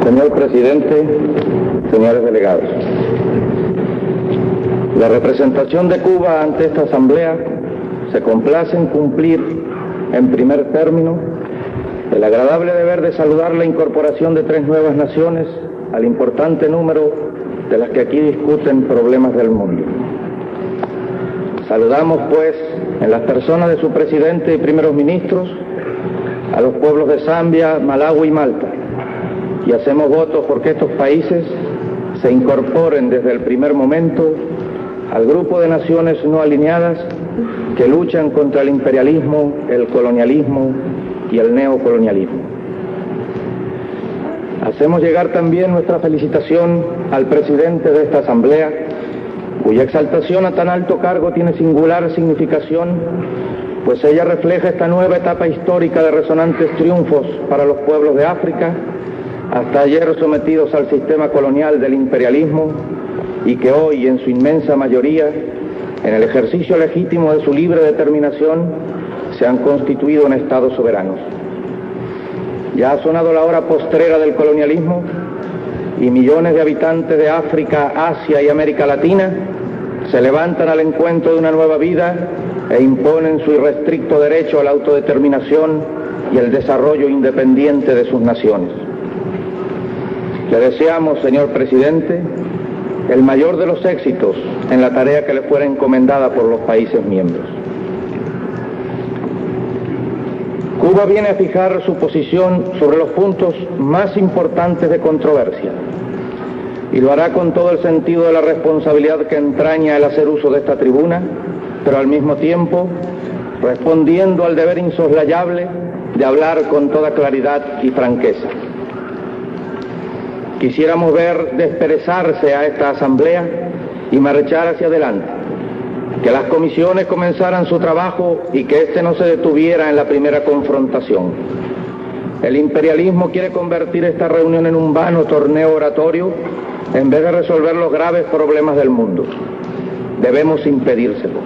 Señor presidente, señores delegados, la representación de Cuba ante esta asamblea se complace en cumplir, en primer término, el agradable deber de saludar la incorporación de 3 nuevas naciones al importante número de las que aquí discuten problemas del mundo. Saludamos, pues, en las personas de su presidente y primeros ministros, a los pueblos de Zambia, Malawi y Malta, y hacemos votos porque estos países se incorporen desde el primer momento al grupo de naciones no alineadas que luchan contra el imperialismo, el colonialismo y el neocolonialismo. Hacemos llegar también nuestra felicitación al presidente de esta asamblea, cuya exaltación a tan alto cargo tiene singular significación, pues ella refleja esta nueva etapa histórica de resonantes triunfos para los pueblos de África, hasta ayer sometidos al sistema colonial del imperialismo, y que hoy, en su inmensa mayoría, en el ejercicio legítimo de su libre determinación, se han constituido en estados soberanos. Ya ha sonado la hora postrera del colonialismo y millones de habitantes de África, Asia y América Latina se levantan al encuentro de una nueva vida e imponen su irrestricto derecho a la autodeterminación y el desarrollo independiente de sus naciones. Le deseamos, señor presidente, el mayor de los éxitos en la tarea que le fuera encomendada por los países miembros. Cuba viene a fijar su posición sobre los puntos más importantes de controversia y lo hará con todo el sentido de la responsabilidad que entraña el hacer uso de esta tribuna, pero al mismo tiempo respondiendo al deber insoslayable de hablar con toda claridad y franqueza. Quisiéramos ver desperezarse a esta asamblea y marchar hacia adelante, que las comisiones comenzaran su trabajo y que éste no se detuviera en la primera confrontación. El imperialismo quiere convertir esta reunión en un vano torneo oratorio en vez de resolver los graves problemas del mundo. Debemos impedírselo.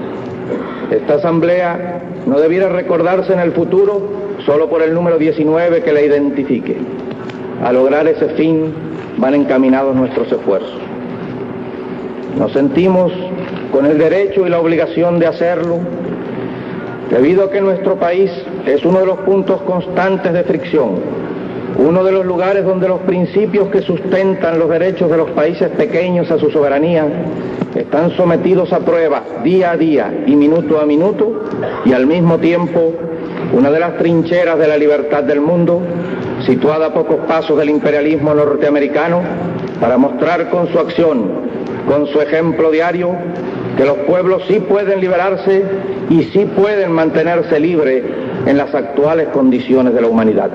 Esta asamblea no debiera recordarse en el futuro solo por el número 19 que la identifique. A lograr ese fin van encaminados nuestros esfuerzos. Nos sentimos con el derecho y la obligación de hacerlo, debido a que nuestro país es uno de los puntos constantes de fricción, uno de los lugares donde los principios que sustentan los derechos de los países pequeños a su soberanía están sometidos a prueba día a día y minuto a minuto, y al mismo tiempo una de las trincheras de la libertad del mundo, situada a pocos pasos del imperialismo norteamericano, para mostrar con su acción, con su ejemplo diario, que los pueblos sí pueden liberarse y sí pueden mantenerse libres en las actuales condiciones de la humanidad.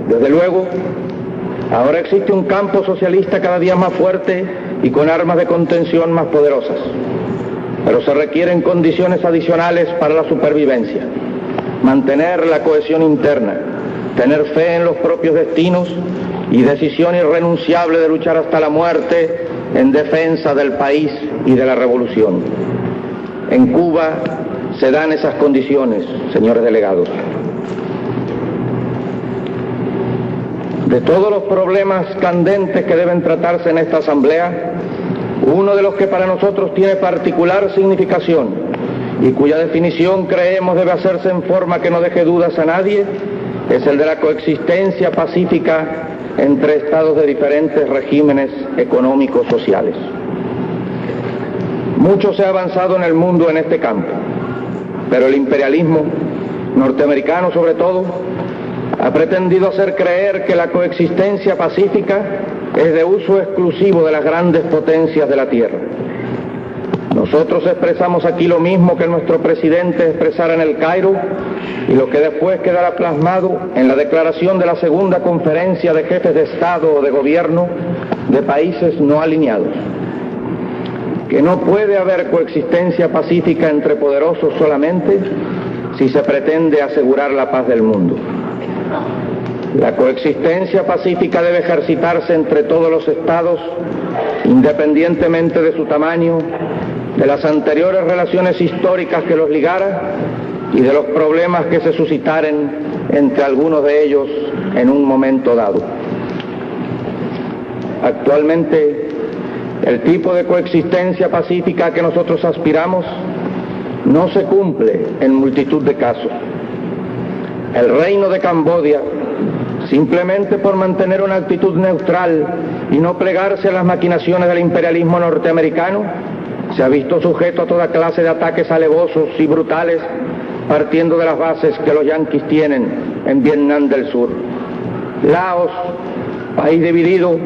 Desde luego, ahora existe un campo socialista cada día más fuerte y con armas de contención más poderosas, pero se requieren condiciones adicionales para la supervivencia: mantener la cohesión interna, tener fe en los propios destinos y decisión irrenunciable de luchar hasta la muerte en defensa del país y de la revolución. En Cuba se dan esas condiciones, señores delegados. De todos los problemas candentes que deben tratarse en esta asamblea, uno de los que para nosotros tiene particular significación y cuya definición creemos debe hacerse en forma que no deje dudas a nadie, es el de la coexistencia pacífica entre estados de diferentes regímenes económicos sociales. Mucho se ha avanzado en el mundo en este campo, pero el imperialismo, norteamericano sobre todo, ha pretendido hacer creer que la coexistencia pacífica es de uso exclusivo de las grandes potencias de la Tierra. Nosotros expresamos aquí lo mismo que nuestro presidente expresara en el Cairo y lo que después quedará plasmado en la declaración de la segunda conferencia de jefes de Estado o de Gobierno de países no alineados: que no puede haber coexistencia pacífica entre poderosos solamente si se pretende asegurar la paz del mundo. La coexistencia pacífica debe ejercitarse entre todos los estados, independientemente de su tamaño, de las anteriores relaciones históricas que los ligara y de los problemas que se suscitaren entre algunos de ellos en un momento dado. Actualmente, el tipo de coexistencia pacífica a que nosotros aspiramos no se cumple en multitud de casos. El reino de Camboya, simplemente por mantener una actitud neutral y no plegarse a las maquinaciones del imperialismo norteamericano, se ha visto sujeto a toda clase de ataques alevosos y brutales, partiendo de las bases que los yanquis tienen en Vietnam del Sur. Laos, país dividido,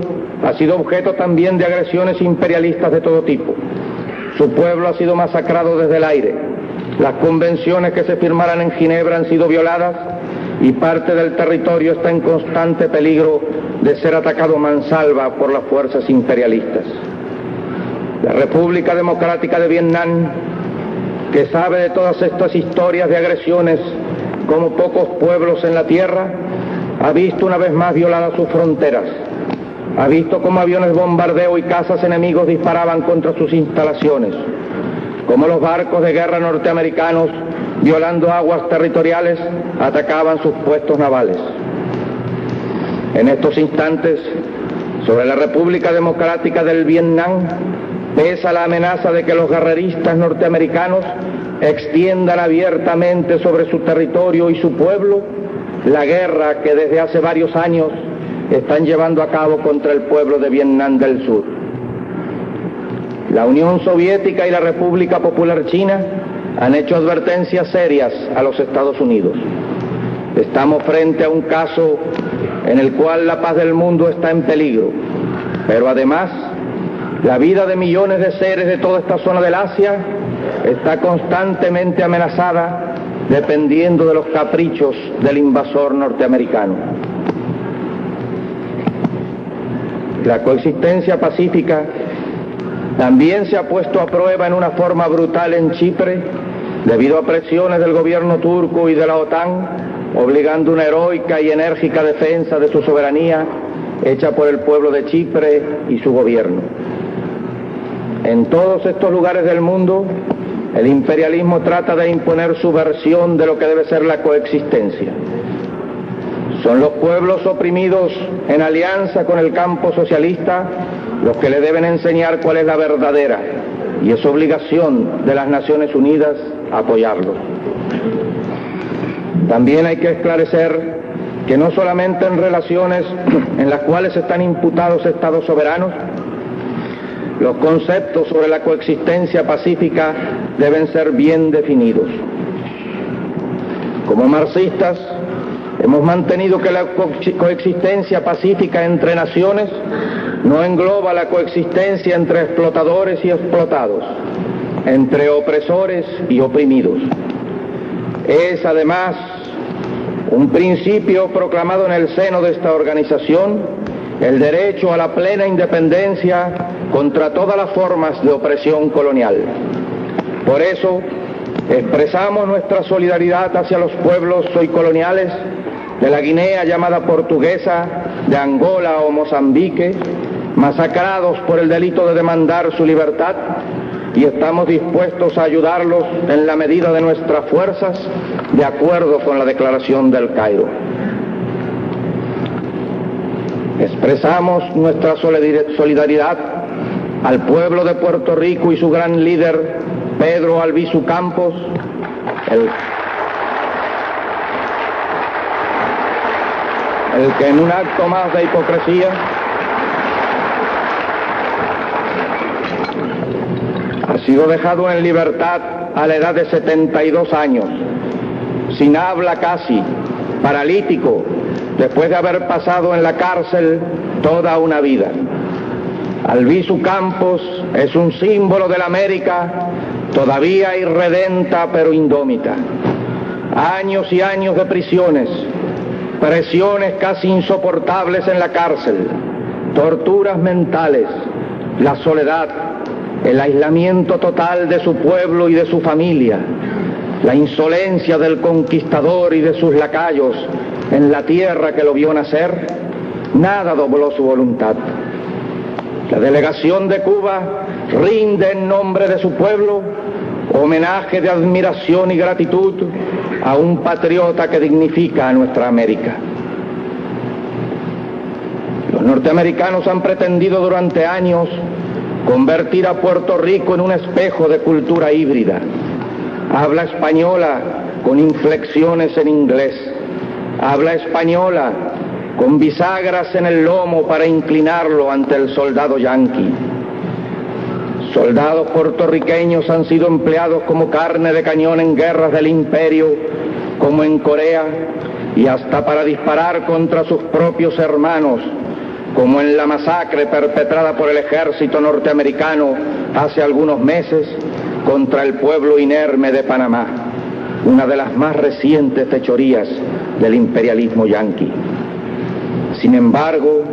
ha sido objeto también de agresiones imperialistas de todo tipo. Su pueblo ha sido masacrado desde el aire. Las convenciones que se firmaran en Ginebra han sido violadas y parte del territorio está en constante peligro de ser atacado mansalva por las fuerzas imperialistas. La República Democrática de Vietnam, que sabe de todas estas historias de agresiones como pocos pueblos en la tierra, ha visto una vez más violadas sus fronteras. Ha visto cómo aviones bombardeo y cazas enemigos disparaban contra sus instalaciones, cómo los barcos de guerra norteamericanos, violando aguas territoriales, atacaban sus puestos navales. En estos instantes, sobre la República Democrática del Vietnam, pesa la amenaza de que los guerreristas norteamericanos extiendan abiertamente sobre su territorio y su pueblo la guerra que desde hace varios años están llevando a cabo contra el pueblo de Vietnam del Sur. La Unión Soviética y la República Popular China han hecho advertencias serias a los Estados Unidos. Estamos frente a un caso en el cual la paz del mundo está en peligro, pero además la vida de millones de seres de toda esta zona del Asia está constantemente amenazada dependiendo de los caprichos del invasor norteamericano. La coexistencia pacífica también se ha puesto a prueba en una forma brutal en Chipre debido a presiones del gobierno turco y de la OTAN, obligando una heroica y enérgica defensa de su soberanía hecha por el pueblo de Chipre y su gobierno. En todos estos lugares del mundo, el imperialismo trata de imponer su versión de lo que debe ser la coexistencia. Son los pueblos oprimidos en alianza con el campo socialista los que le deben enseñar cuál es la verdadera, y es obligación de las Naciones Unidas apoyarlo. También hay que esclarecer que no solamente en relaciones en las cuales están imputados estados soberanos, los conceptos sobre la coexistencia pacífica deben ser bien definidos. Como marxistas, hemos mantenido que la coexistencia pacífica entre naciones no engloba la coexistencia entre explotadores y explotados, entre opresores y oprimidos. Es además un principio proclamado en el seno de esta organización el derecho a la plena independencia contra todas las formas de opresión colonial. Por eso, expresamos nuestra solidaridad hacia los pueblos hoy coloniales de la Guinea llamada Portuguesa, de Angola o Mozambique, masacrados por el delito de demandar su libertad, y estamos dispuestos a ayudarlos en la medida de nuestras fuerzas, de acuerdo con la Declaración del Cairo. Expresamos nuestra solidaridad al pueblo de Puerto Rico y su gran líder, Pedro Albizu Campos, el que en un acto más de hipocresía ha sido dejado en libertad a la edad de 72 años, sin habla casi, paralítico, después de haber pasado en la cárcel toda una vida. Albizu Campos es un símbolo de la América todavía irredenta pero indómita. Años y años de prisiones, presiones casi insoportables en la cárcel, torturas mentales, la soledad, el aislamiento total de su pueblo y de su familia, la insolencia del conquistador y de sus lacayos en la tierra que lo vio nacer, nada dobló su voluntad. La delegación de Cuba rinde en nombre de su pueblo homenaje de admiración y gratitud a un patriota que dignifica a nuestra América. Los norteamericanos han pretendido durante años convertir a Puerto Rico en un espejo de cultura híbrida. Habla española con inflexiones en inglés. Habla española con bisagras en el lomo para inclinarlo ante el soldado yanqui. Soldados puertorriqueños han sido empleados como carne de cañón en guerras del imperio, como en Corea, y hasta para disparar contra sus propios hermanos, como en la masacre perpetrada por el ejército norteamericano hace algunos meses contra el pueblo inerme de Panamá, una de las más recientes fechorías del imperialismo yanqui. Sin embargo,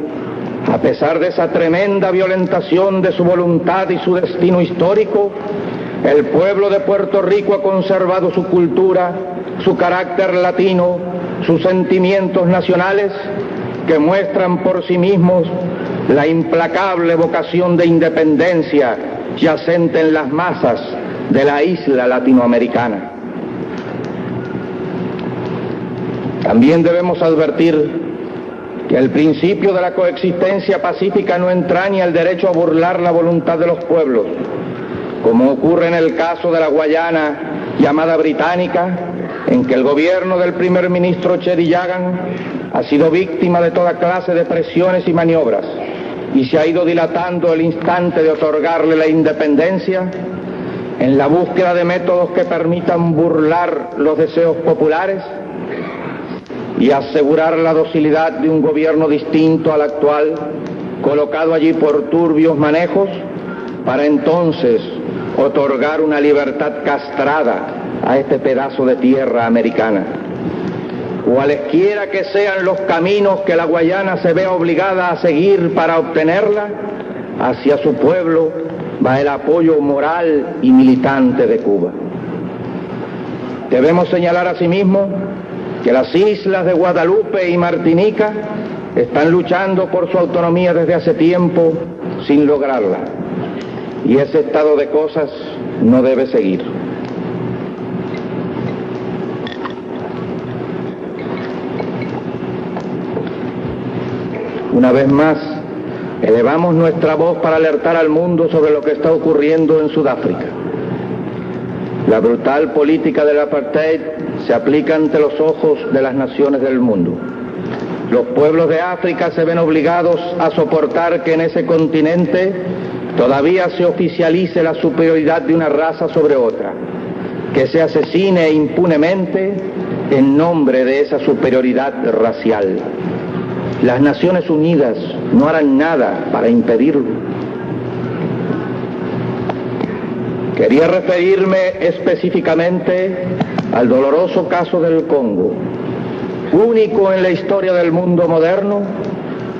a pesar de esa tremenda violentación de su voluntad y su destino histórico, el pueblo de Puerto Rico ha conservado su cultura, su carácter latino, sus sentimientos nacionales, que muestran por sí mismos la implacable vocación de independencia yacente en las masas de la isla latinoamericana. También debemos advertir que el principio de la coexistencia pacífica no entraña el derecho a burlar la voluntad de los pueblos, como ocurre en el caso de la Guayana llamada británica, en que el gobierno del primer ministro Cheddi Jagan ha sido víctima de toda clase de presiones y maniobras, y se ha ido dilatando el instante de otorgarle la independencia en la búsqueda de métodos que permitan burlar los deseos populares y asegurar la docilidad de un gobierno distinto al actual, colocado allí por turbios manejos, para entonces otorgar una libertad castrada a este pedazo de tierra americana. Cualesquiera que sean los caminos que la Guayana se vea obligada a seguir para obtenerla, hacia su pueblo va el apoyo moral y militante de Cuba. Debemos señalar asimismo que las islas de Guadalupe y Martinica están luchando por su autonomía desde hace tiempo sin lograrla, y ese estado de cosas no debe seguir. Una vez más, elevamos nuestra voz para alertar al mundo sobre lo que está ocurriendo en Sudáfrica. La brutal política del apartheid se aplica ante los ojos de las naciones del mundo. Los pueblos de África se ven obligados a soportar que en ese continente todavía se oficialice la superioridad de una raza sobre otra, que se asesine impunemente en nombre de esa superioridad racial. Las Naciones Unidas no harán nada para impedirlo. Quería referirme específicamente al doloroso caso del Congo, único en la historia del mundo moderno,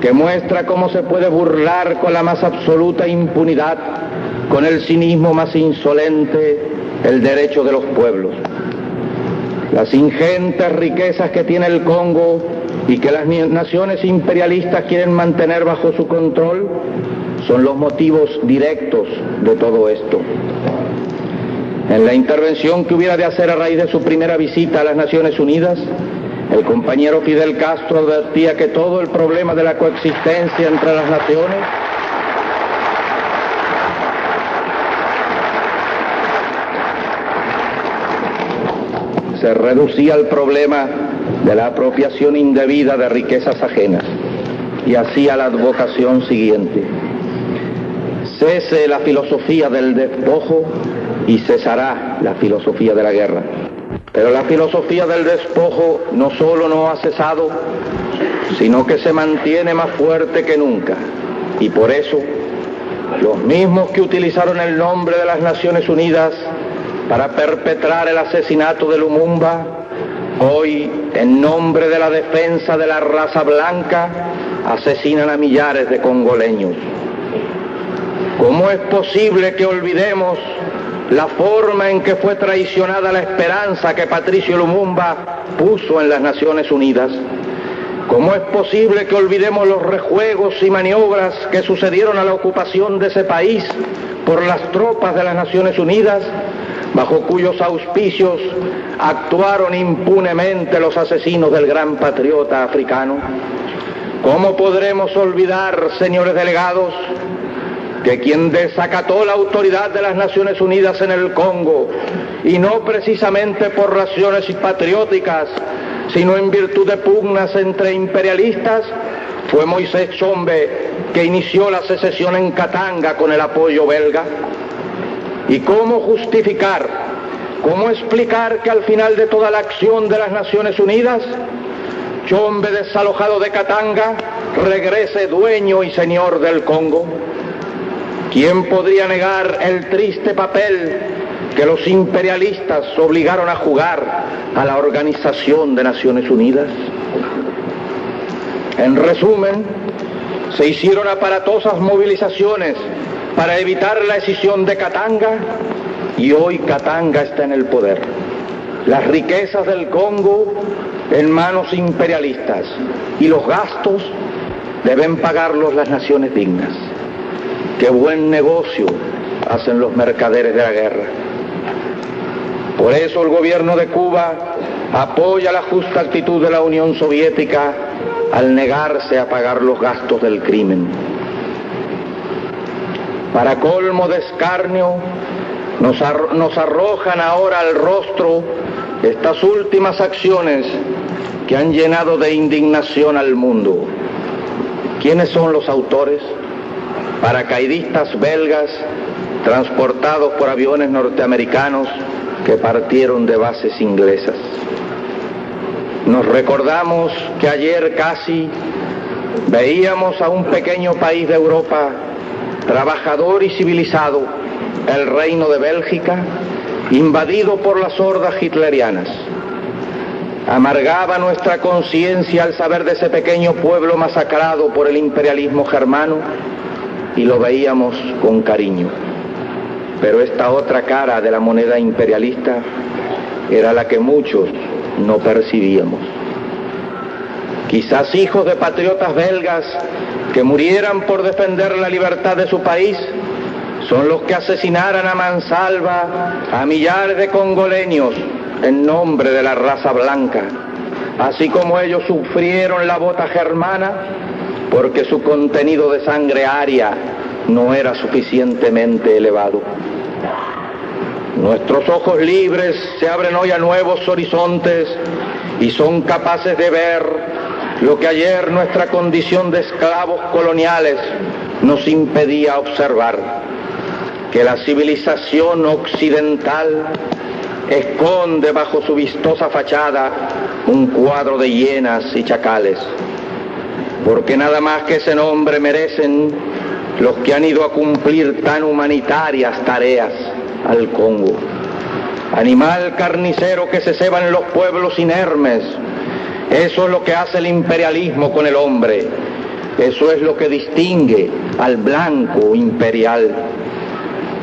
que muestra cómo se puede burlar con la más absoluta impunidad, con el cinismo más insolente, el derecho de los pueblos. Las ingentes riquezas que tiene el Congo y que las naciones imperialistas quieren mantener bajo su control son los motivos directos de todo esto. En la intervención que hubiera de hacer a raíz de su primera visita a las Naciones Unidas, el compañero Fidel Castro advertía que todo el problema de la coexistencia entre las naciones se reducía al problema de la apropiación indebida de riquezas ajenas, y hacía la advocación siguiente: cese la filosofía del despojo y cesará la filosofía de la guerra. Pero la filosofía del despojo no solo no ha cesado, sino que se mantiene más fuerte que nunca. Y por eso, los mismos que utilizaron el nombre de las Naciones Unidas para perpetrar el asesinato de Lumumba, hoy, en nombre de la defensa de la raza blanca, asesinan a millares de congoleños. ¿Cómo es posible que olvidemos la forma en que fue traicionada la esperanza que Patricio Lumumba puso en las Naciones Unidas? ¿Cómo es posible que olvidemos los rejuegos y maniobras que sucedieron a la ocupación de ese país por las tropas de las Naciones Unidas, bajo cuyos auspicios actuaron impunemente los asesinos del gran patriota africano? ¿Cómo podremos olvidar, señores delegados, que quien desacató la autoridad de las Naciones Unidas en el Congo, y no precisamente por razones patrióticas, sino en virtud de pugnas entre imperialistas, fue Moisés Chombe, que inició la secesión en Katanga con el apoyo belga? ¿Y cómo justificar, cómo explicar que al final de toda la acción de las Naciones Unidas, Chombe, desalojado de Katanga, regrese dueño y señor del Congo? ¿Quién podría negar el triste papel que los imperialistas obligaron a jugar a la Organización de Naciones Unidas? En resumen, se hicieron aparatosas movilizaciones para evitar la escisión de Katanga, y hoy Katanga está en el poder. Las riquezas del Congo en manos imperialistas, y los gastos deben pagarlos las naciones dignas. ¡Qué buen negocio hacen los mercaderes de la guerra! Por eso el gobierno de Cuba apoya la justa actitud de la Unión Soviética al negarse a pagar los gastos del crimen. Para colmo de escarnio, nos arrojan ahora al rostro estas últimas acciones que han llenado de indignación al mundo. ¿Quiénes son los autores? Paracaidistas belgas transportados por aviones norteamericanos que partieron de bases inglesas. Nos recordamos que ayer casi veíamos a un pequeño país de Europa, trabajador y civilizado, el Reino de Bélgica, invadido por las hordas hitlerianas. Amargaba nuestra conciencia al saber de ese pequeño pueblo masacrado por el imperialismo germano, y lo veíamos con cariño. Pero esta otra cara de la moneda imperialista era la que muchos no percibíamos. Quizás hijos de patriotas belgas que murieran por defender la libertad de su país son los que asesinaran a mansalva a millares de congoleños en nombre de la raza blanca, así como ellos sufrieron la bota germana porque su contenido de sangre aria no era suficientemente elevado. Nuestros ojos libres se abren hoy a nuevos horizontes y son capaces de ver lo que ayer nuestra condición de esclavos coloniales nos impedía observar, que la civilización occidental esconde bajo su vistosa fachada un cuadro de hienas y chacales, porque nada más que ese nombre merecen los que han ido a cumplir tan humanitarias tareas al Congo. Animal carnicero que se ceba en los pueblos inermes, eso es lo que hace el imperialismo con el hombre, eso es lo que distingue al blanco imperial.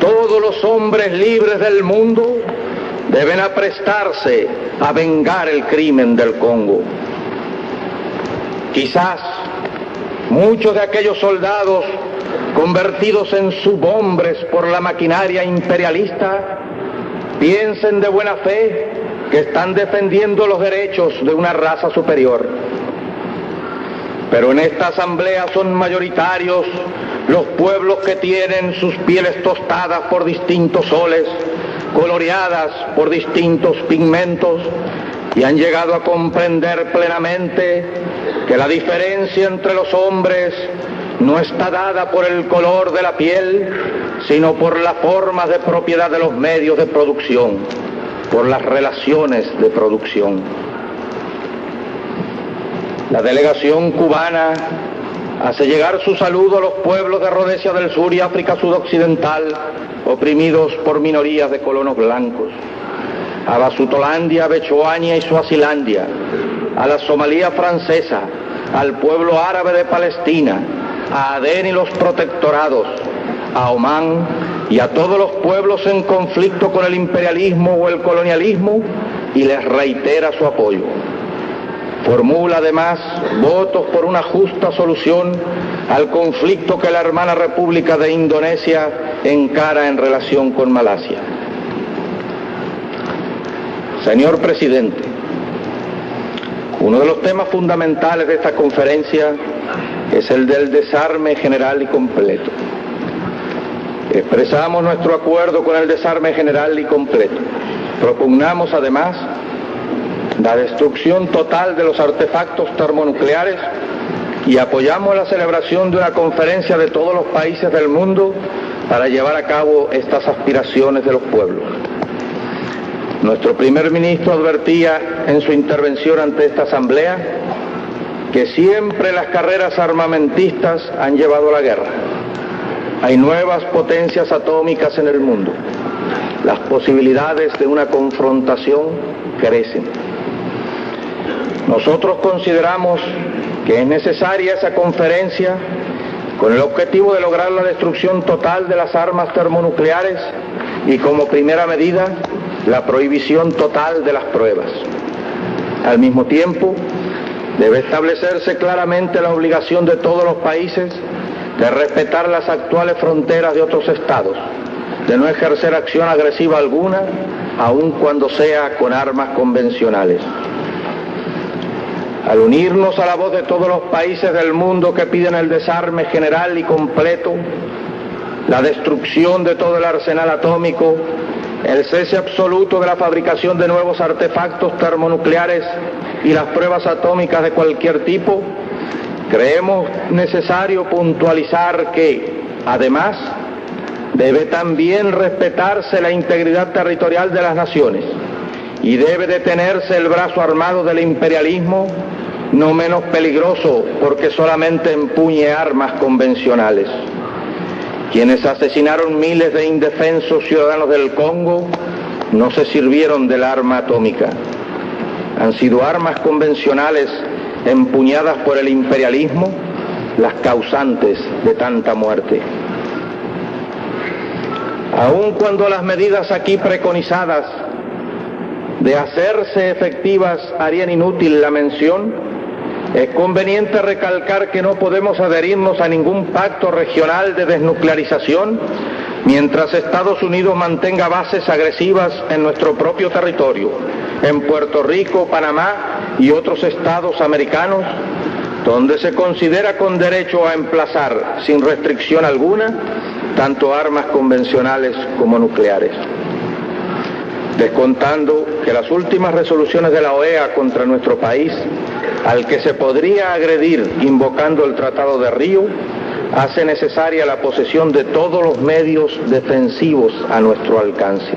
Todos los hombres libres del mundo deben aprestarse a vengar el crimen del Congo. Quizás muchos de aquellos soldados convertidos en subhombres por la maquinaria imperialista piensen de buena fe que están defendiendo los derechos de una raza superior. Pero en esta asamblea son mayoritarios los pueblos que tienen sus pieles tostadas por distintos soles, coloreadas por distintos pigmentos, y han llegado a comprender plenamente que la diferencia entre los hombres no está dada por el color de la piel, sino por las formas de propiedad de los medios de producción, por las relaciones de producción. La delegación cubana hace llegar su saludo a los pueblos de Rodesia del Sur y África Sudoccidental, oprimidos por minorías de colonos blancos, a Basutolandia, Bechuania y Suazilandia, a la Somalía francesa, al pueblo árabe de Palestina, a Adén y los protectorados, a Omán y a todos los pueblos en conflicto con el imperialismo o el colonialismo, y les reitera su apoyo. Formula además votos por una justa solución al conflicto que la hermana República de Indonesia encara en relación con Malasia. Señor presidente, Uno de los temas fundamentales de esta conferencia es el del desarme general y completo. Expresamos nuestro acuerdo con el desarme general y completo. Propugnamos además la destrucción total de los artefactos termonucleares y apoyamos la celebración de una conferencia de todos los países del mundo para llevar a cabo estas aspiraciones de los pueblos. Nuestro primer ministro advertía en su intervención ante esta asamblea que siempre las carreras armamentistas han llevado a la guerra. Hay nuevas potencias atómicas en el mundo. Las posibilidades de una confrontación crecen. Nosotros consideramos que es necesaria esa conferencia con el objetivo de lograr la destrucción total de las armas termonucleares y como primera medida la prohibición total de las pruebas. Al mismo tiempo, debe establecerse claramente la obligación de todos los países de respetar las actuales fronteras de otros estados, de no ejercer acción agresiva alguna, aun cuando sea con armas convencionales. Al unirnos a la voz de todos los países del mundo que piden el desarme general y completo, la destrucción de todo el arsenal atómico, el cese absoluto de la fabricación de nuevos artefactos termonucleares y las pruebas atómicas de cualquier tipo, creemos necesario puntualizar que, además, debe también respetarse la integridad territorial de las naciones y debe detenerse el brazo armado del imperialismo, no menos peligroso porque solamente empuñe armas convencionales. Quienes asesinaron miles de indefensos ciudadanos del Congo no se sirvieron del arma atómica. Han sido armas convencionales empuñadas por el imperialismo las causantes de tanta muerte. Aun cuando las medidas aquí preconizadas de hacerse efectivas harían inútil la mención, es conveniente recalcar que no podemos adherirnos a ningún pacto regional de desnuclearización mientras Estados Unidos mantenga bases agresivas en nuestro propio territorio, en Puerto Rico, Panamá y otros estados americanos, donde se considera con derecho a emplazar, sin restricción alguna, tanto armas convencionales como nucleares. Descontando que las últimas resoluciones de la OEA contra nuestro país, al que se podría agredir invocando el Tratado de Río, hace necesaria la posesión de todos los medios defensivos a nuestro alcance.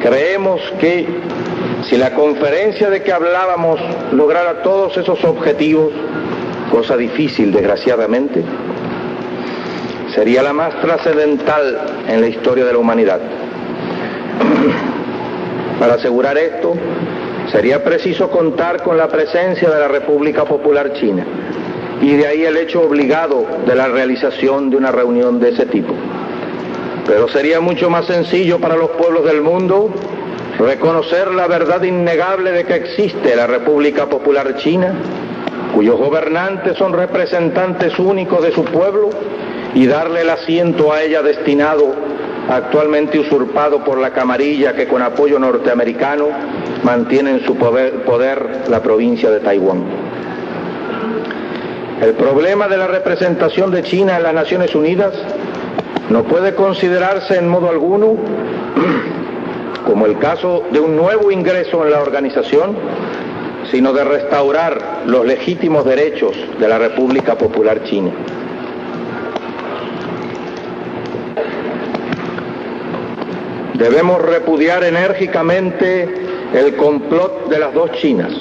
Creemos que si la conferencia de que hablábamos lograra todos esos objetivos, cosa difícil desgraciadamente, sería la más trascendental en la historia de la humanidad. Para asegurar esto, sería preciso contar con la presencia de la República Popular China, y de ahí el hecho obligado de la realización de una reunión de ese tipo. Pero sería mucho más sencillo para los pueblos del mundo reconocer la verdad innegable de que existe la República Popular China, cuyos gobernantes son representantes únicos de su pueblo, y darle el asiento a ella destinado, actualmente usurpado por la camarilla que con apoyo norteamericano mantiene en su poder la provincia de Taiwán. El problema de la representación de China en las Naciones Unidas no puede considerarse en modo alguno como el caso de un nuevo ingreso en la organización, sino de restaurar los legítimos derechos de la República Popular China. Debemos repudiar enérgicamente el complot de las dos Chinas.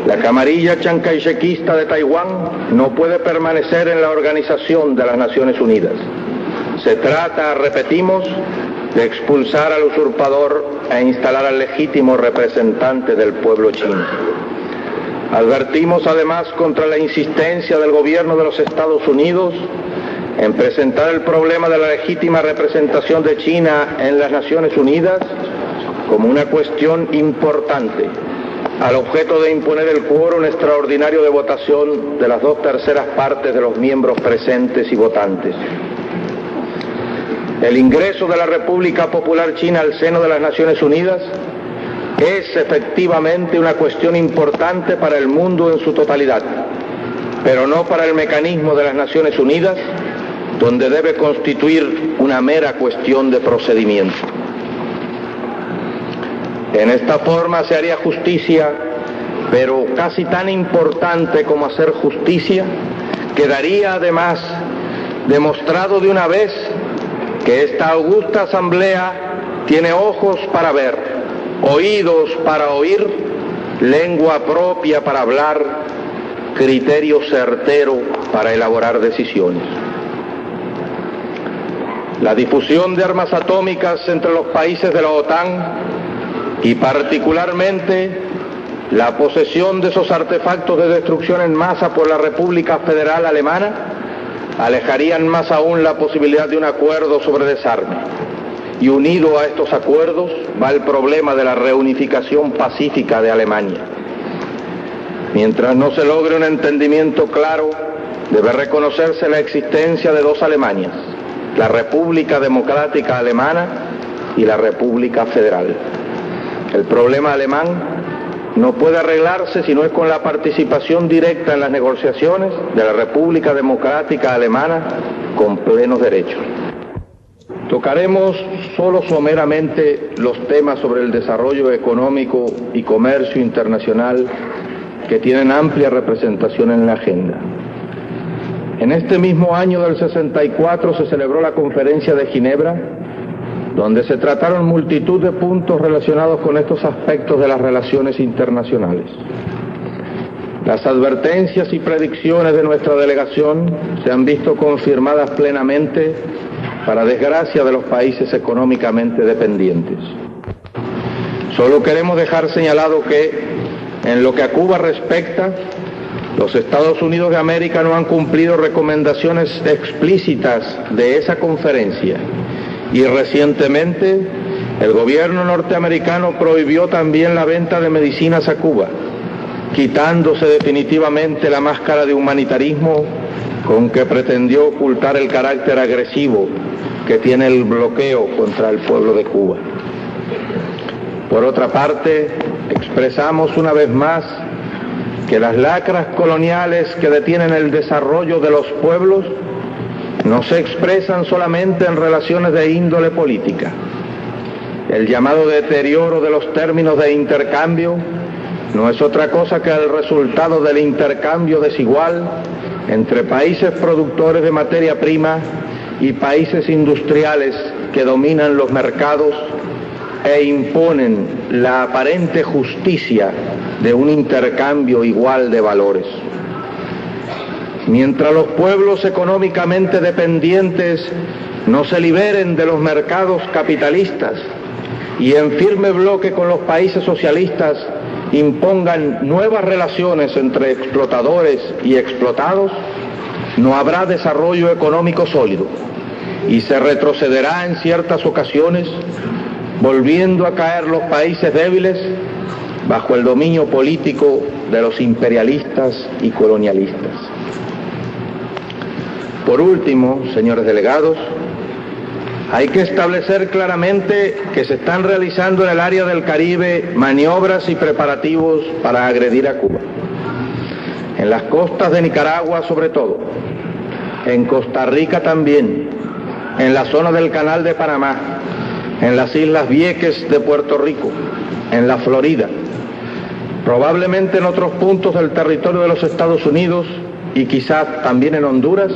La camarilla chiangkai-shekista de Taiwán no puede permanecer en la Organización de las Naciones Unidas. Se trata, repetimos, de expulsar al usurpador e instalar al legítimo representante del pueblo chino. Advertimos además contra la insistencia del gobierno de los Estados Unidos en presentar el problema de la legítima representación de China en las Naciones Unidas como una cuestión importante, al objeto de imponer el quórum extraordinario de votación de las 2/3 partes de los miembros presentes y votantes. El ingreso de la República Popular China al seno de las Naciones Unidas es efectivamente una cuestión importante para el mundo en su totalidad, pero no para el mecanismo de las Naciones Unidas, donde debe constituir una mera cuestión de procedimiento. En esta forma se haría justicia, pero casi tan importante como hacer justicia, quedaría además demostrado de una vez que esta augusta Asamblea tiene ojos para ver, oídos para oír, lengua propia para hablar, criterio certero para elaborar decisiones. La difusión de armas atómicas entre los países de la OTAN y particularmente la posesión de esos artefactos de destrucción en masa por la República Federal Alemana alejarían más aún la posibilidad de un acuerdo sobre desarme. Y unido a estos acuerdos va el problema de la reunificación pacífica de Alemania. Mientras no se logre un entendimiento claro, debe reconocerse la existencia de dos Alemanias, la República Democrática Alemana y la República Federal. El problema alemán no puede arreglarse si no es con la participación directa en las negociaciones de la República Democrática Alemana con plenos derechos. Tocaremos solo someramente los temas sobre el desarrollo económico y comercio internacional que tienen amplia representación en la agenda. En este mismo año del 64 se celebró la Conferencia de Ginebra, donde se trataron multitud de puntos relacionados con estos aspectos de las relaciones internacionales. Las advertencias y predicciones de nuestra delegación se han visto confirmadas plenamente, para desgracia de los países económicamente dependientes. Solo queremos dejar señalado que, en lo que a Cuba respecta, los Estados Unidos de América no han cumplido recomendaciones explícitas de esa conferencia. Y recientemente, el gobierno norteamericano prohibió también la venta de medicinas a Cuba, quitándose definitivamente la máscara de humanitarismo con que pretendió ocultar el carácter agresivo que tiene el bloqueo contra el pueblo de Cuba. Por otra parte, expresamos una vez más que las lacras coloniales que detienen el desarrollo de los pueblos no se expresan solamente en relaciones de índole política. El llamado deterioro de los términos de intercambio no es otra cosa que el resultado del intercambio desigual entre países productores de materia prima y países industriales que dominan los mercados e imponen la aparente justicia de un intercambio igual de valores. Mientras los pueblos económicamente dependientes no se liberen de los mercados capitalistas y en firme bloque con los países socialistas impongan nuevas relaciones entre explotadores y explotados, no habrá desarrollo económico sólido y se retrocederá en ciertas ocasiones, volviendo a caer los países débiles bajo el dominio político de los imperialistas y colonialistas. Por último, señores delegados, hay que establecer claramente que se están realizando en el área del Caribe maniobras y preparativos para agredir a Cuba. En las costas de Nicaragua sobre todo, en Costa Rica también, en la zona del Canal de Panamá, en las Islas Vieques de Puerto Rico, en la Florida, probablemente en otros puntos del territorio de los Estados Unidos y quizás también en Honduras,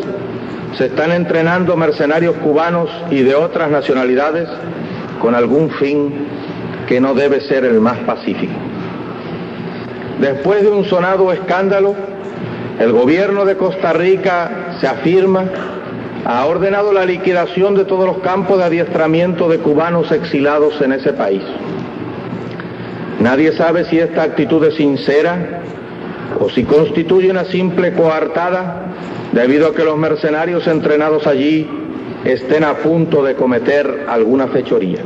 se están entrenando mercenarios cubanos y de otras nacionalidades con algún fin que no debe ser el más pacífico. Después de un sonado escándalo, el gobierno de Costa Rica se afirma, ha ordenado la liquidación de todos los campos de adiestramiento de cubanos exilados en ese país. Nadie sabe si esta actitud es sincera o si constituye una simple coartada debido a que los mercenarios entrenados allí estén a punto de cometer alguna fechoría.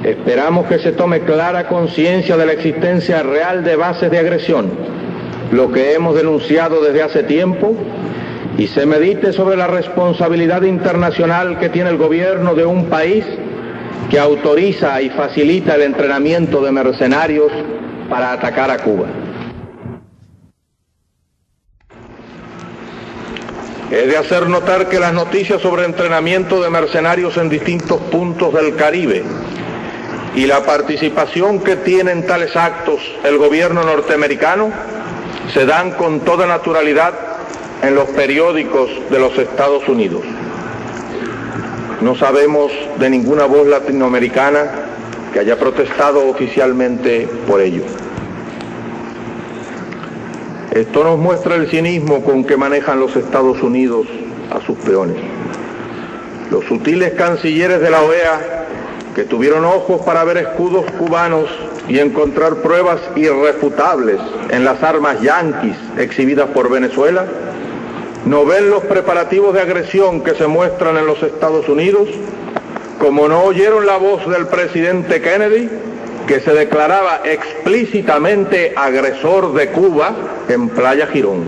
Esperamos que se tome clara conciencia de la existencia real de bases de agresión, lo que hemos denunciado desde hace tiempo, y se medite sobre la responsabilidad internacional que tiene el gobierno de un país que autoriza y facilita el entrenamiento de mercenarios para atacar a Cuba. He de hacer notar que las noticias sobre entrenamiento de mercenarios en distintos puntos del Caribe y la participación que tiene en tales actos el gobierno norteamericano se dan con toda naturalidad en los periódicos de los Estados Unidos. No sabemos de ninguna voz latinoamericana que haya protestado oficialmente por ello. Esto nos muestra el cinismo con que manejan los Estados Unidos a sus peones. Los sutiles cancilleres de la OEA, que tuvieron ojos para ver escudos cubanos y encontrar pruebas irrefutables en las armas yanquis exhibidas por Venezuela, no ven los preparativos de agresión que se muestran en los Estados Unidos, como no oyeron la voz del presidente Kennedy, que se declaraba explícitamente agresor de Cuba en Playa Girón.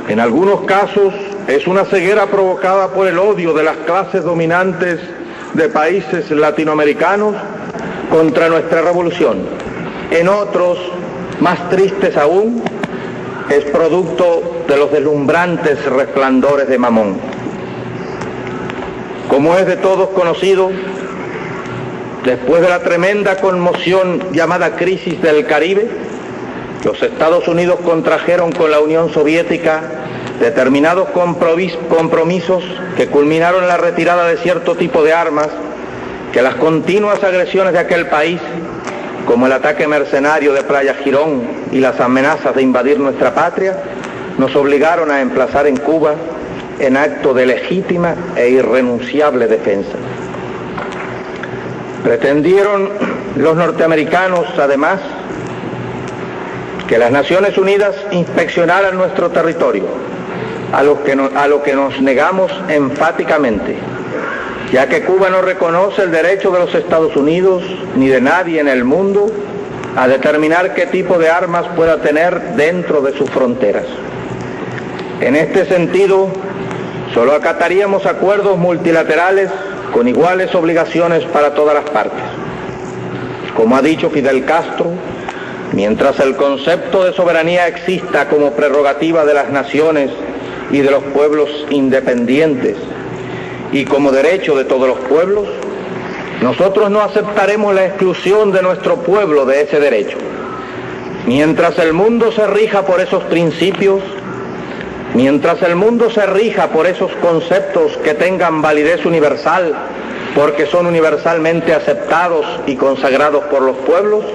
En algunos casos es una ceguera provocada por el odio de las clases dominantes de países latinoamericanos contra nuestra revolución. En otros, más tristes aún, es producto de los deslumbrantes resplandores de Mamón. Como es de todos conocido, después de la tremenda conmoción llamada crisis del Caribe, los Estados Unidos contrajeron con la Unión Soviética determinados compromisos que culminaron en la retirada de cierto tipo de armas que las continuas agresiones de aquel país, como el ataque mercenario de Playa Girón y las amenazas de invadir nuestra patria, nos obligaron a emplazar en Cuba en acto de legítima e irrenunciable defensa. Pretendieron los norteamericanos, además, que las Naciones Unidas inspeccionaran nuestro territorio, a lo que nos negamos enfáticamente, ya que Cuba no reconoce el derecho de los Estados Unidos ni de nadie en el mundo a determinar qué tipo de armas pueda tener dentro de sus fronteras. En este sentido, solo acataríamos acuerdos multilaterales con iguales obligaciones para todas las partes. Como ha dicho Fidel Castro, mientras el concepto de soberanía exista como prerrogativa de las naciones y de los pueblos independientes y como derecho de todos los pueblos, nosotros no aceptaremos la exclusión de nuestro pueblo de ese derecho. Mientras el mundo se rija por esos principios, mientras el mundo se rija por esos conceptos que tengan validez universal, porque son universalmente aceptados y consagrados por los pueblos,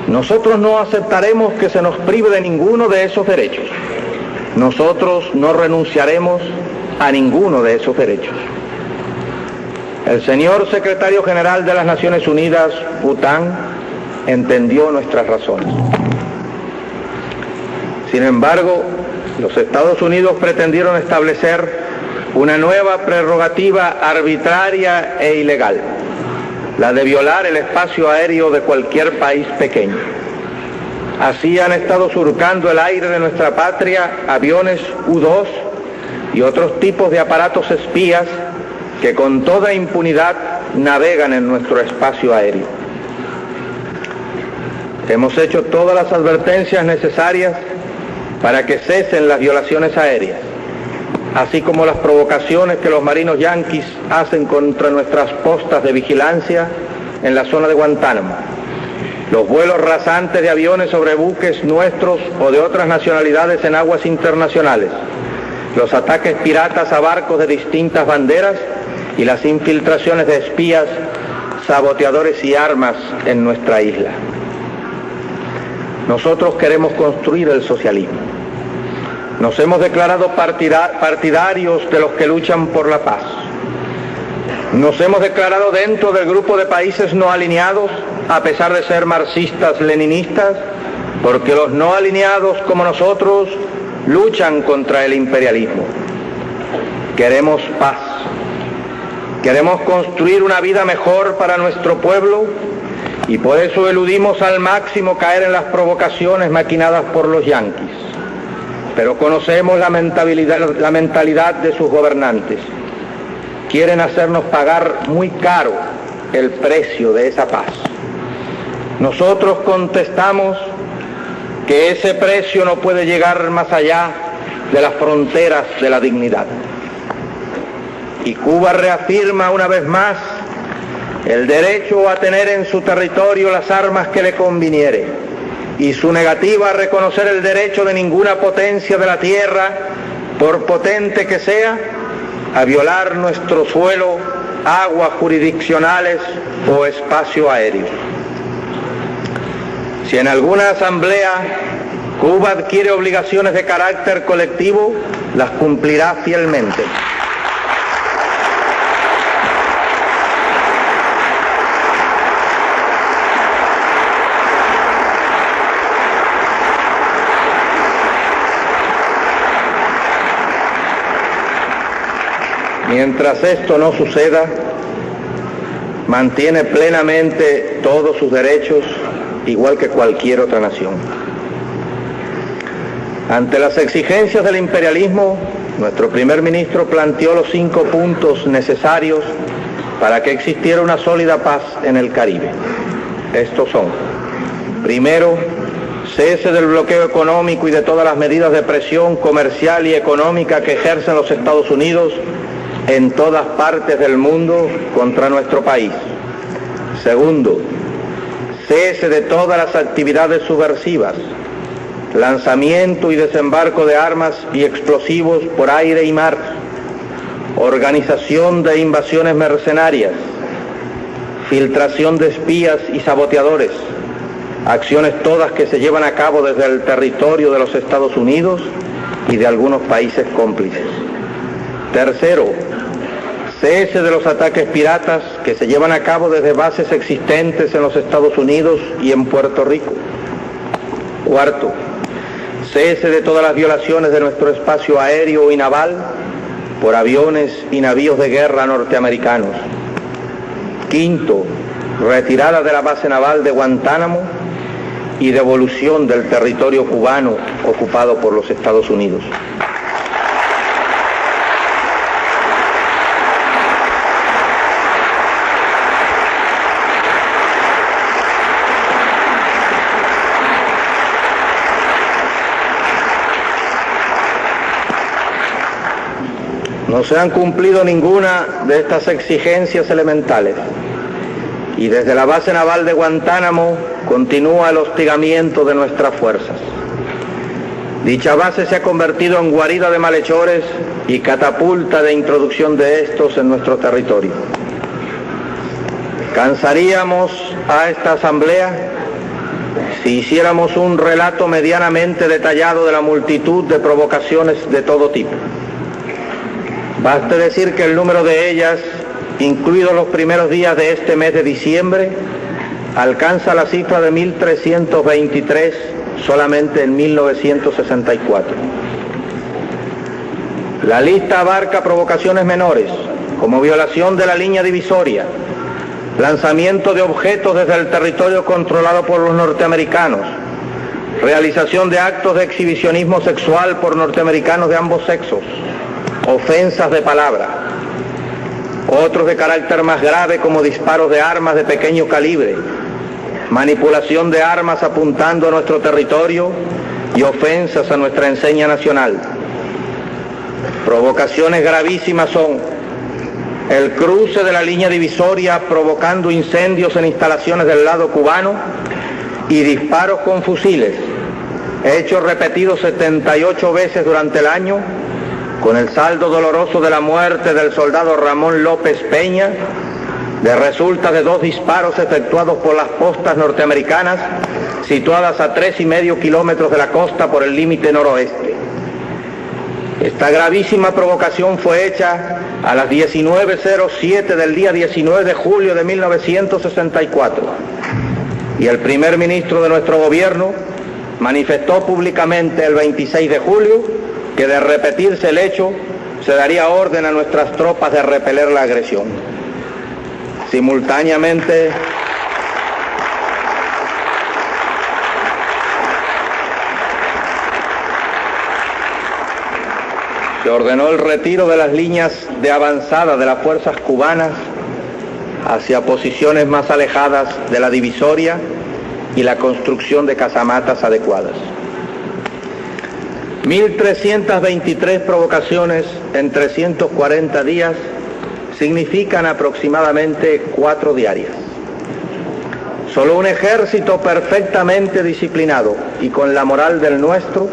nosotros no aceptaremos que se nos prive de ninguno de esos derechos. Nosotros no renunciaremos a ninguno de esos derechos. El señor secretario general de las Naciones Unidas, Bután, entendió nuestras razones. Sin embargo, los Estados Unidos pretendieron establecer una nueva prerrogativa arbitraria e ilegal, la de violar el espacio aéreo de cualquier país pequeño. Así han estado surcando el aire de nuestra patria aviones U-2 y otros tipos de aparatos espías que con toda impunidad navegan en nuestro espacio aéreo. Hemos hecho todas las advertencias necesarias para que cesen las violaciones aéreas, así como las provocaciones que los marinos yanquis hacen contra nuestras postas de vigilancia en la zona de Guantánamo, los vuelos rasantes de aviones sobre buques nuestros o de otras nacionalidades en aguas internacionales, los ataques piratas a barcos de distintas banderas y las infiltraciones de espías, saboteadores y armas en nuestra isla. Nosotros queremos construir el socialismo. Nos hemos declarado partidarios de los que luchan por la paz. Nos hemos declarado dentro del grupo de países no alineados, a pesar de ser marxistas-leninistas, porque los no alineados como nosotros luchan contra el imperialismo. Queremos paz. Queremos construir una vida mejor para nuestro pueblo y por eso eludimos al máximo caer en las provocaciones maquinadas por los yanquis. Pero conocemos la mentalidad de sus gobernantes. quieren hacernos pagar muy caro el precio de esa paz. Nosotros contestamos que ese precio no puede llegar más allá de las fronteras de la dignidad. Y Cuba reafirma una vez más el derecho a tener en su territorio las armas que le conviniere y su negativa a reconocer el derecho de ninguna potencia de la tierra, por potente que sea, a violar nuestro suelo, aguas jurisdiccionales o espacio aéreo. Si en alguna asamblea Cuba adquiere obligaciones de carácter colectivo, las cumplirá fielmente. Mientras esto no suceda, mantiene plenamente todos sus derechos, igual que cualquier otra nación. Ante las exigencias del imperialismo, nuestro primer ministro planteó los 5 puntos necesarios para que existiera una sólida paz en el Caribe. Estos son: primero, cese del bloqueo económico y de todas las medidas de presión comercial y económica que ejercen los Estados Unidos en todas partes del mundo contra nuestro país. Segundo, cese de todas las actividades subversivas, lanzamiento y desembarco de armas y explosivos por aire y mar, organización de invasiones mercenarias, filtración de espías y saboteadores, acciones todas que se llevan a cabo desde el territorio de los Estados Unidos y de algunos países cómplices. Tercero, cese de los ataques piratas que se llevan a cabo desde bases existentes en los Estados Unidos y en Puerto Rico. Cuarto, cese de todas las violaciones de nuestro espacio aéreo y naval por aviones y navíos de guerra norteamericanos. Quinto, retirada de la base naval de Guantánamo y devolución del territorio cubano ocupado por los Estados Unidos. No se han cumplido ninguna de estas exigencias elementales y desde la base naval de Guantánamo continúa el hostigamiento de nuestras fuerzas. Dicha base se ha convertido en guarida de malhechores y catapulta de introducción de estos en nuestro territorio. ¿Cansaríamos a esta asamblea si hiciéramos un relato medianamente detallado de la multitud de provocaciones de todo tipo? Baste decir que el número de ellas, incluidos los primeros días de este mes de diciembre, alcanza la cifra de 1.323 solamente en 1964. La lista abarca provocaciones menores, como violación de la línea divisoria, lanzamiento de objetos desde el territorio controlado por los norteamericanos, realización de actos de exhibicionismo sexual por norteamericanos de ambos sexos, ofensas de palabra, otros de carácter más grave como disparos de armas de pequeño calibre, manipulación de armas apuntando a nuestro territorio y ofensas a nuestra enseña nacional. Provocaciones gravísimas son el cruce de la línea divisoria provocando incendios en instalaciones del lado cubano y disparos con fusiles, hechos repetidos 78 veces durante el año, con el saldo doloroso de la muerte del soldado Ramón López Peña, de resultas de 2 disparos efectuados por las postas norteamericanas situadas a 3,5 kilómetros de la costa por el límite noroeste. Esta gravísima provocación fue hecha a las 19:07 del día 19 de julio de 1964 y el primer ministro de nuestro gobierno manifestó públicamente el 26 de julio que de repetirse el hecho se daría orden a nuestras tropas de repeler la agresión. Simultáneamente, que ordenó el retiro de las líneas de avanzada de las fuerzas cubanas hacia posiciones más alejadas de la divisoria y la construcción de casamatas adecuadas. 1.323 provocaciones en 340 días significan aproximadamente 4 diarias. Solo un ejército perfectamente disciplinado y con la moral del nuestro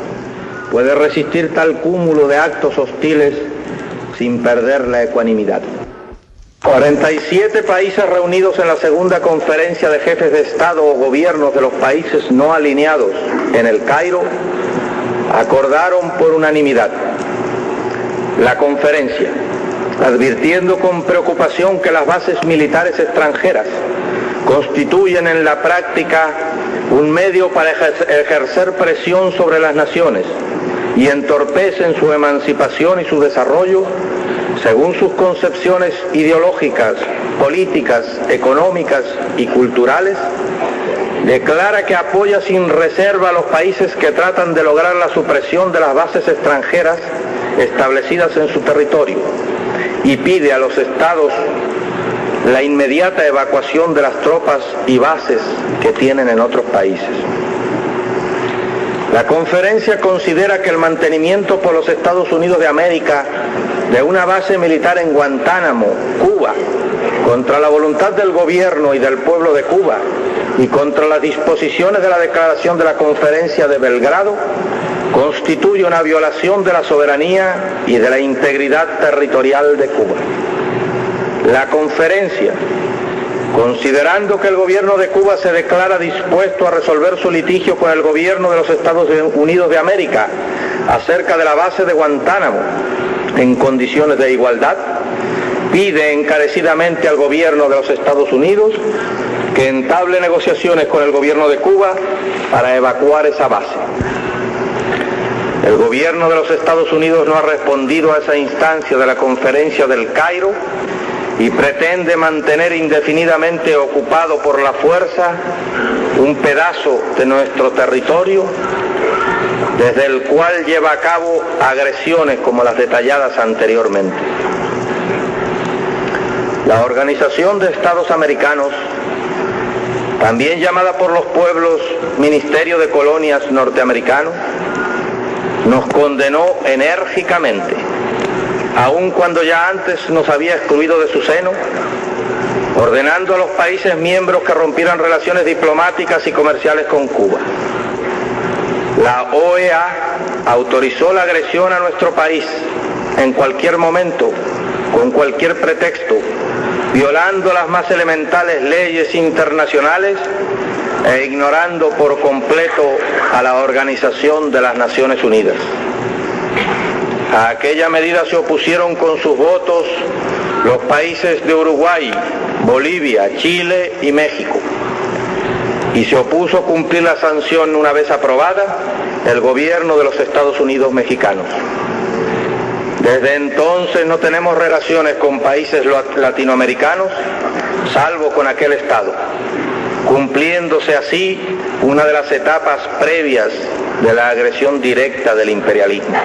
puede resistir tal cúmulo de actos hostiles sin perder la ecuanimidad. 47 países reunidos en la segunda conferencia de jefes de Estado o gobiernos de los países no alineados en El Cairo acordaron por unanimidad. La conferencia, advirtiendo con preocupación que las bases militares extranjeras constituyen en la práctica un medio para ejercer presión sobre las naciones y entorpecen su emancipación y su desarrollo, según sus concepciones ideológicas, políticas, económicas y culturales, declara que apoya sin reserva a los países que tratan de lograr la supresión de las bases extranjeras establecidas en su territorio y pide a los estados la inmediata evacuación de las tropas y bases que tienen en otros países. La conferencia considera que el mantenimiento por los Estados Unidos de América de una base militar en Guantánamo, Cuba, contra la voluntad del gobierno y del pueblo de Cuba y contra las disposiciones de la declaración de la Conferencia de Belgrado, constituye una violación de la soberanía y de la integridad territorial de Cuba. La conferencia, considerando que el gobierno de Cuba se declara dispuesto a resolver su litigio con el gobierno de los Estados Unidos de América acerca de la base de Guantánamo en condiciones de igualdad, pide encarecidamente al gobierno de los Estados Unidos que entable negociaciones con el gobierno de Cuba para evacuar esa base. El gobierno de los Estados Unidos no ha respondido a esa instancia de la conferencia del Cairo y pretende mantener indefinidamente ocupado por la fuerza un pedazo de nuestro territorio desde el cual lleva a cabo agresiones como las detalladas anteriormente. La Organización de Estados Americanos, también llamada por los pueblos Ministerio de Colonias Norteamericano, nos condenó enérgicamente, aun cuando ya antes nos había excluido de su seno, ordenando a los países miembros que rompieran relaciones diplomáticas y comerciales con Cuba. La OEA autorizó la agresión a nuestro país en cualquier momento, con cualquier pretexto, violando las más elementales leyes internacionales e ignorando por completo a la Organización de las Naciones Unidas. A aquella medida se opusieron con sus votos los países de Uruguay, Bolivia, Chile y México. Y se opuso a cumplir la sanción una vez aprobada el gobierno de los Estados Unidos mexicanos. Desde entonces no tenemos relaciones con países latinoamericanos, salvo con aquel Estado, cumpliéndose así una de las etapas previas de la agresión directa del imperialismo.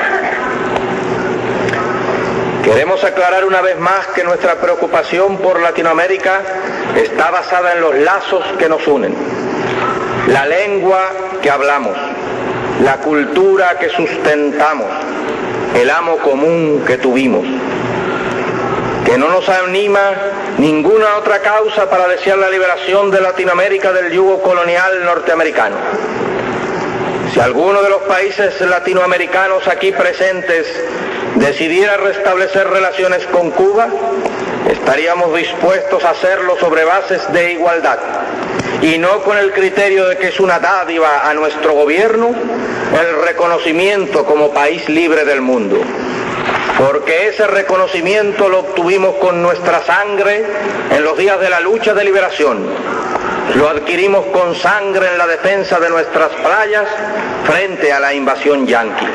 Queremos aclarar una vez más que nuestra preocupación por Latinoamérica está basada en los lazos que nos unen, la lengua que hablamos, la cultura que sustentamos, el amo común que tuvimos. Que no nos anima ninguna otra causa para desear la liberación de Latinoamérica del yugo colonial norteamericano. Si alguno de los países latinoamericanos aquí presentes decidiera restablecer relaciones con Cuba, estaríamos dispuestos a hacerlo sobre bases de igualdad y no con el criterio de que es una dádiva a nuestro gobierno el reconocimiento como país libre del mundo, porque ese reconocimiento lo obtuvimos con nuestra sangre en los días de la lucha de liberación, lo adquirimos con sangre en la defensa de nuestras playas frente a la invasión yanqui.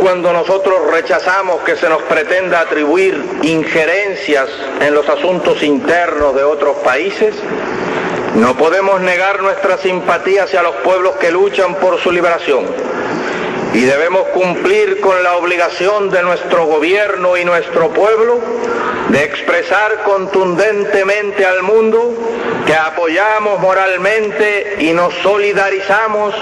cuando nosotros rechazamos que se nos pretenda atribuir injerencias en los asuntos internos de otros países, no podemos negar nuestra simpatía hacia los pueblos que luchan por su liberación y debemos cumplir con la obligación de nuestro gobierno y nuestro pueblo de expresar contundentemente al mundo que apoyamos moralmente y nos solidarizamos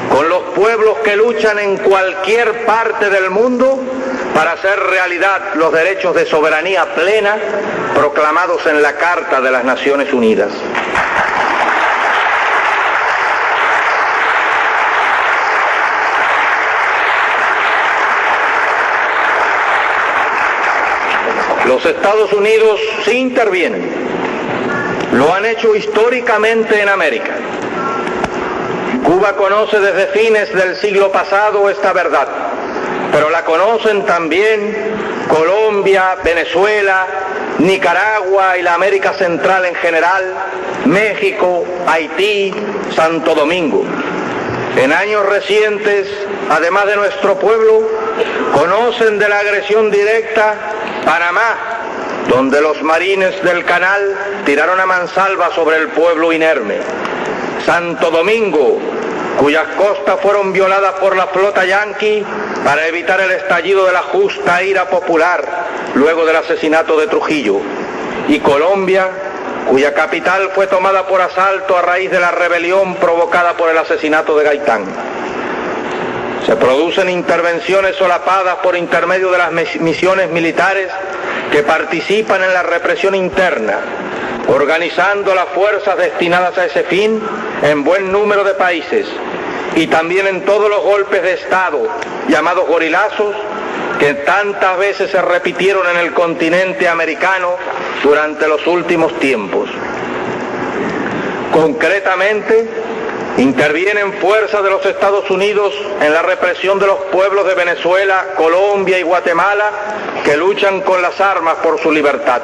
con los pueblos que luchan en cualquier parte del mundo para hacer realidad los derechos de soberanía plena proclamados en la Carta de las Naciones Unidas. Los Estados Unidos sí intervienen, lo han hecho históricamente en América. Cuba conoce desde fines del siglo pasado esta verdad, pero la conocen también Colombia, Venezuela, Nicaragua y la América Central en general, México, Haití, Santo Domingo. En años recientes, además de nuestro pueblo, conocen de la agresión directa Panamá, donde los marines del canal tiraron a mansalva sobre el pueblo inerme. Santo Domingo, cuyas costas fueron violadas por la flota yanqui para evitar el estallido de la justa ira popular luego del asesinato de Trujillo. Y Colombia, cuya capital fue tomada por asalto a raíz de la rebelión provocada por el asesinato de Gaitán. Se producen intervenciones solapadas por intermedio de las misiones militares que participan en la represión interna, organizando las fuerzas destinadas a ese fin en buen número de países y también en todos los golpes de Estado, llamados gorilazos, que tantas veces se repitieron en el continente americano durante los últimos tiempos. Concretamente, intervienen fuerzas de los Estados Unidos en la represión de los pueblos de Venezuela, Colombia y Guatemala que luchan con las armas por su libertad.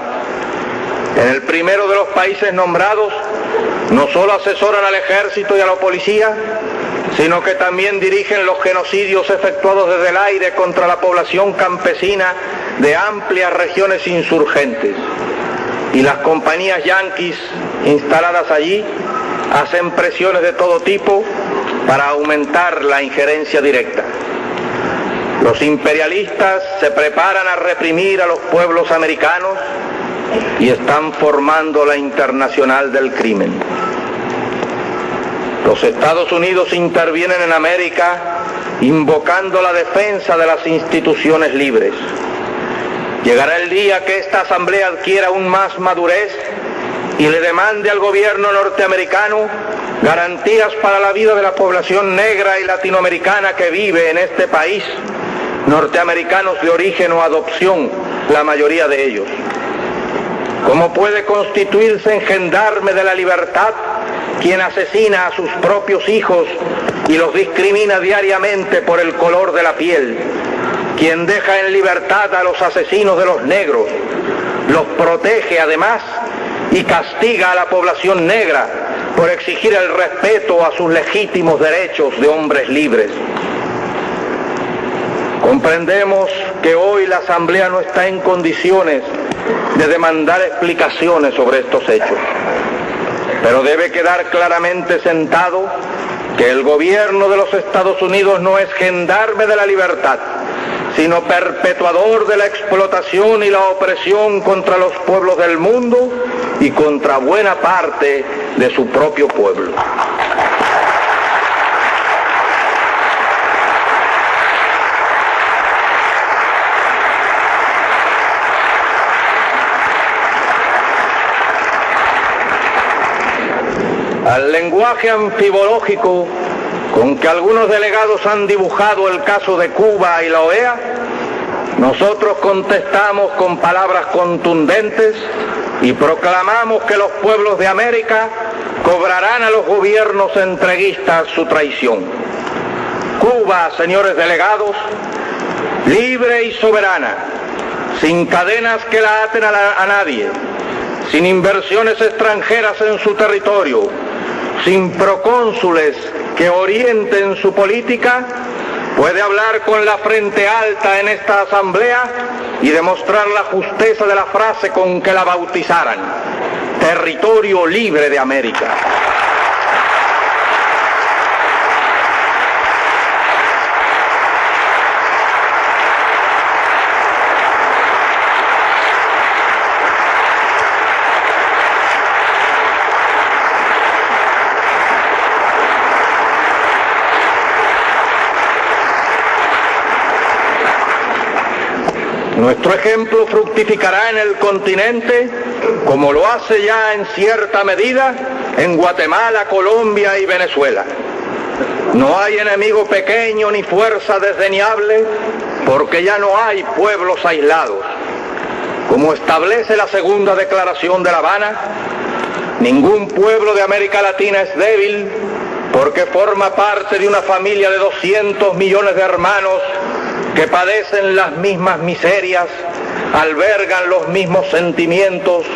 En el primero de los países nombrados, no solo asesoran al ejército y a la policía, sino que también dirigen los genocidios efectuados desde el aire contra la población campesina de amplias regiones insurgentes. Y las compañías yanquis instaladas allí hacen presiones de todo tipo para aumentar la injerencia directa. Los imperialistas se preparan a reprimir a los pueblos americanos y están formando la Internacional del Crimen. Los Estados Unidos intervienen en América invocando la defensa de las instituciones libres. Llegará el día que esta asamblea adquiera aún más madurez y le demande al gobierno norteamericano garantías para la vida de la población negra y latinoamericana que vive en este país, norteamericanos de origen o adopción, la mayoría de ellos. ¿Cómo puede constituirse en gendarme de la libertad quien asesina a sus propios hijos y los discrimina diariamente por el color de la piel? Quien deja en libertad a los asesinos de los negros, los protege además y castiga a la población negra por exigir el respeto a sus legítimos derechos de hombres libres. Comprendemos que hoy la Asamblea no está en condiciones de demandar explicaciones sobre estos hechos, pero debe quedar claramente sentado que el gobierno de los Estados Unidos no es gendarme de la libertad, sino perpetuador de la explotación y la opresión contra los pueblos del mundo y contra buena parte de su propio pueblo. Al lenguaje anfibológico con que algunos delegados han dibujado el caso de Cuba y la OEA, nosotros contestamos con palabras contundentes y proclamamos que los pueblos de América cobrarán a los gobiernos entreguistas su traición. Cuba, señores delegados, libre y soberana, sin cadenas que la aten a nadie, sin inversiones extranjeras en su territorio, sin procónsules que orienten su política, puede hablar con la frente alta en esta asamblea y demostrar la justeza de la frase con que la bautizaran: territorio libre de América. Nuestro ejemplo fructificará en el continente, como lo hace ya en cierta medida en Guatemala, Colombia y Venezuela. No hay enemigo pequeño ni fuerza desdeñable, porque ya no hay pueblos aislados. Como establece la segunda declaración de La Habana, ningún pueblo de América Latina es débil, porque forma parte de una familia de 200 millones de hermanos que padecen las mismas miserias, albergan los mismos sentimientos,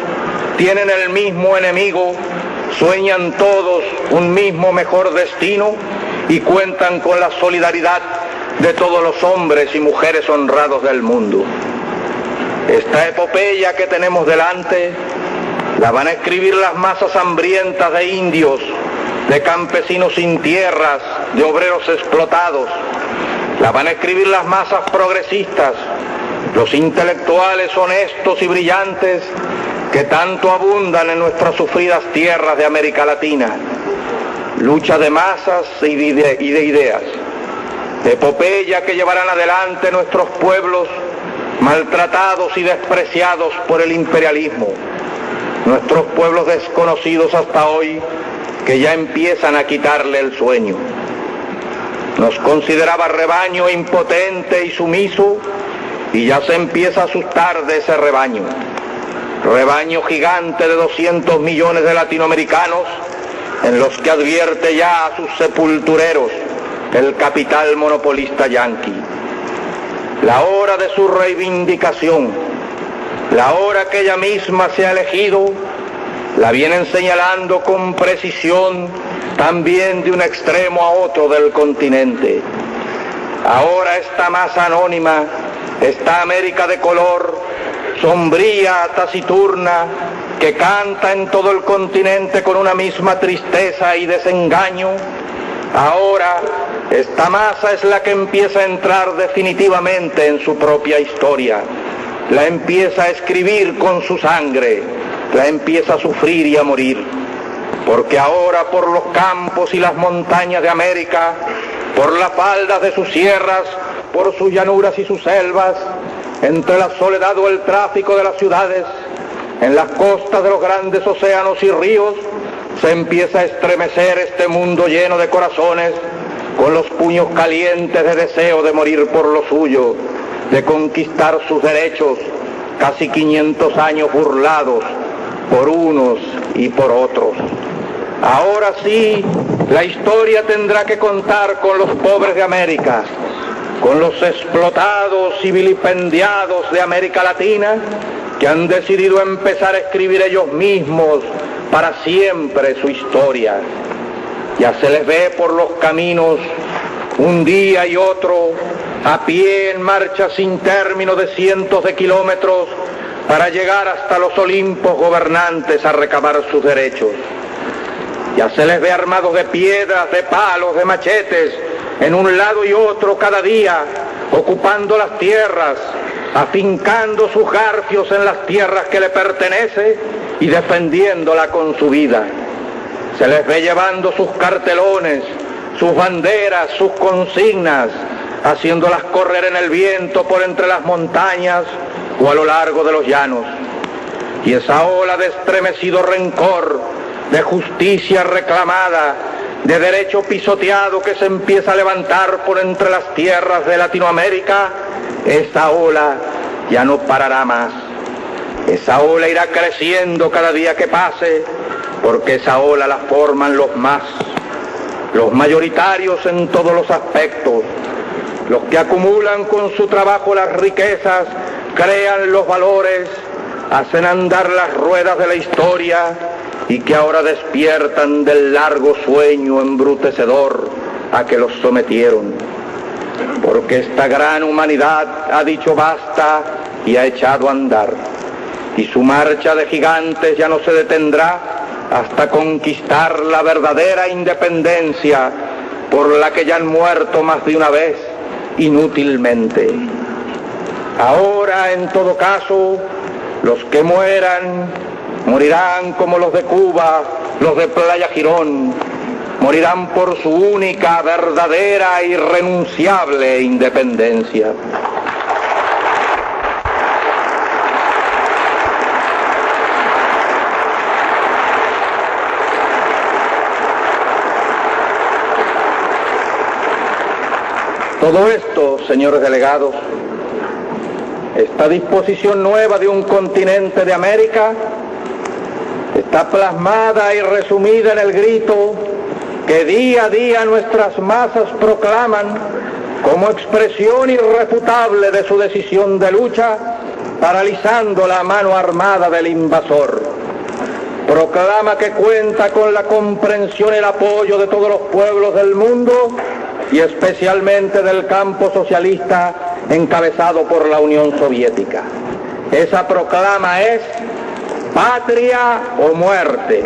tienen el mismo enemigo, sueñan todos un mismo mejor destino y cuentan con la solidaridad de todos los hombres y mujeres honrados del mundo. Esta epopeya que tenemos delante la van a escribir las masas hambrientas de indios, de campesinos sin tierras, de obreros explotados. La van a escribir las masas progresistas, los intelectuales honestos y brillantes que tanto abundan en nuestras sufridas tierras de América Latina. Lucha de masas y de ideas. Epopeya que llevarán adelante nuestros pueblos maltratados y despreciados por el imperialismo. Nuestros pueblos desconocidos hasta hoy que ya empiezan a quitarle el sueño. Nos consideraba rebaño impotente y sumiso y ya se empieza a asustar de ese rebaño. Rebaño gigante de 200 millones de latinoamericanos en los que advierte ya a sus sepultureros el capital monopolista yanqui. La hora de su reivindicación, la hora que ella misma se ha elegido, la vienen señalando con precisión también de un extremo a otro del continente. Ahora esta masa anónima, esta América de color, sombría, taciturna, que canta en todo el continente con una misma tristeza y desengaño, ahora esta masa es la que empieza a entrar definitivamente en su propia historia, la empieza a escribir con su sangre, la empieza a sufrir y a morir. Porque ahora por los campos y las montañas de América, por las faldas de sus sierras, por sus llanuras y sus selvas, entre la soledad o el tráfico de las ciudades, en las costas de los grandes océanos y ríos, se empieza a estremecer este mundo lleno de corazones, con los puños calientes de deseo de morir por lo suyo, de conquistar sus derechos, casi 500 años burlados por unos y por otros. Ahora sí, la historia tendrá que contar con los pobres de América, con los explotados y vilipendiados de América Latina, que han decidido empezar a escribir ellos mismos para siempre su historia. Ya se les ve por los caminos, un día y otro, a pie en marcha sin término de cientos de kilómetros, para llegar hasta los Olimpos gobernantes a recabar sus derechos. Ya se les ve armados de piedras, de palos, de machetes, en un lado y otro cada día, ocupando las tierras, afincando sus garfios en las tierras que le pertenecen y defendiéndola con su vida. Se les ve llevando sus cartelones, sus banderas, sus consignas, haciéndolas correr en el viento por entre las montañas o a lo largo de los llanos. Y esa ola de estremecido rencor, de justicia reclamada, de derecho pisoteado que se empieza a levantar por entre las tierras de Latinoamérica, esa ola ya no parará más. Esa ola irá creciendo cada día que pase, porque esa ola la forman los mayoritarios en todos los aspectos, los que acumulan con su trabajo las riquezas, crean los valores, hacen andar las ruedas de la historia y que ahora despiertan del largo sueño embrutecedor a que los sometieron. porque esta gran humanidad ha dicho basta y ha echado a andar, y su marcha de gigantes ya no se detendrá hasta conquistar la verdadera independencia por la que ya han muerto más de una vez inútilmente. Ahora, en todo caso, los que mueran morirán como los de Cuba, los de Playa Girón, morirán por su única, verdadera, irrenunciable independencia. Todo esto, señores delegados, esta disposición nueva de un continente de América, está plasmada y resumida en el grito que día a día nuestras masas proclaman como expresión irrefutable de su decisión de lucha, paralizando la mano armada del invasor. Proclama que cuenta con la comprensión y el apoyo de todos los pueblos del mundo y especialmente del campo socialista encabezado por la Unión Soviética. Esa proclama es: patria o muerte.